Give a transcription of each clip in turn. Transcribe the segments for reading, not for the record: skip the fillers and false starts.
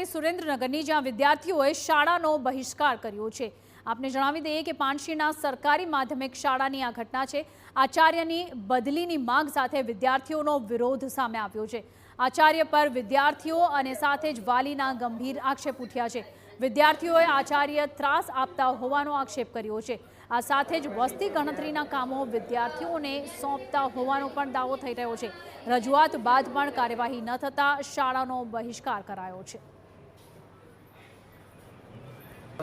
કરીશ સુરેન્દ્રનગરની, જ્યાં વિદ્યાર્થીઓએ શાળાનો બહિષ્કાર કર્યો છે। આપને જણાવી દઈએ કે પાણશીના સરકારી માધ્યમિક શાળાની આ ઘટના છે। આચાર્યની બદલીની માંગ સાથે વિદ્યાર્થીઓનો વિરોધ સામે આવ્યો છે। આચાર્ય પર વિદ્યાર્થીઓ અને સાથે જ વાલીના ગંભીર આક્ષેપ ઉઠ્યા છે। વિદ્યાર્થીઓએ આચાર્ય ત્રાસ આપતા હોવાનો આક્ષેપ કર્યો છે। આ સાથે જ વસ્તી ગણતરીના કામો વિદ્યાર્થીઓને સોંપતા હોવાનો પણ દાવો થઈ રહ્યો છે। રજૂઆત બાદ પણ કાર્યવાહી ન થતા શાળાનો બહિષ્કાર કરાયો છે।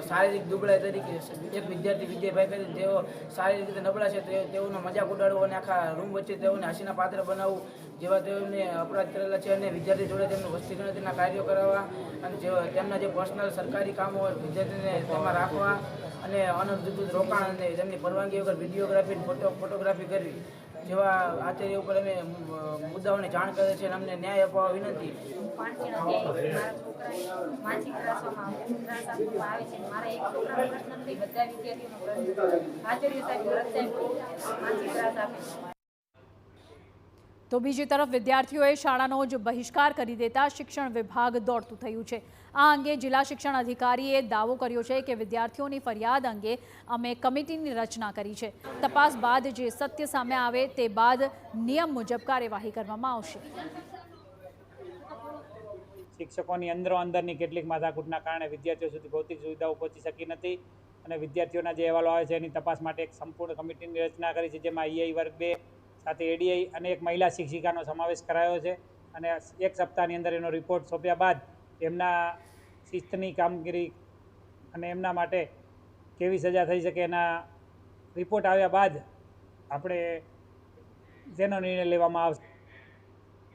શારીરિક દુબળાઈ તરીકે એક વિદ્યાર્થી વિજયભાઈ કરીને તેઓ શારીરિક રીતે નબળા છે, તેઓનો મજાક ઉડાડવો અને આખા રૂમ વચ્ચે તેઓને હસીના પાત્ર બનાવવું જેવા તેઓને અપરાધ કરેલા છે। અને વિદ્યાર્થી જોડે તેમનું વસ્તી ગણતરીના કાર્યો કરાવવા અને તેમના જે પર્સનલ સરકારી કામો હોય વિદ્યાર્થીને તેમાં રાખવા અને અનધિકૃત રોકાણ અને તેમની પરવાનગી વગર વિડીયોગ્રાફી ફોટોગ્રાફી કરવી જેવા આચાર્ય ઉપર અમે મુદ્દાઓની જાણ કરે છે અને અમને ન્યાય અપાવવા વિનંતી। માનસિક ત્રાસ આપવામાં આવે છે। મારા એક છોકરાનો પ્રશ્ન નથી, બધા વિદ્યાર્થીઓનો પ્રશ્ન આચાર્ય સાહેબ માનસિક ત્રાસ આપે છે। તો બીજી તરફ વિદ્યાર્થીઓએ શાળાનો જ બહિષ્કાર કરી દેતા શિક્ષણ વિભાગ દોડતું થયું છે। આ અંગે જિલ્લા શિક્ષણ અધિકારીએ દાવો કર્યો છે કે વિદ્યાર્થીઓની ફરિયાદ અંગે અમે કમિટીની રચના કરી છે। તપાસ બાદ જે સત્ય સામે આવે તે બાદ નિયમ મુજબ કાર્યવાહી કરવામાં આવશે। શિક્ષકોની અંદરની કેટલીક માથાકૂટના કારણે વિદ્યાર્થીઓ સુધી ભૌતિક સુવિધાઓ પહોંચી શકી નથી અને વિદ્યાર્થીઓના જે અહેવાલો આવે છે એની તપાસ માટે એક સંપૂર્ણ કમિટીની રચના કરી છે, જેમાં EI વર્ગ 2 સાથે ADI અને એક મહિલા શિક્ષિકાનો સમાવેશ કરાયો છે। અને એક સપ્તાહની અંદર એનો રિપોર્ટ સોંપ્યા બાદ એમના શિસ્તની કામગીરી અને એમના માટે કેવી સજા થઈ શકે એના રિપોર્ટ આવ્યા બાદ આપણે તેનો નિર્ણય લેવામાં આવશે।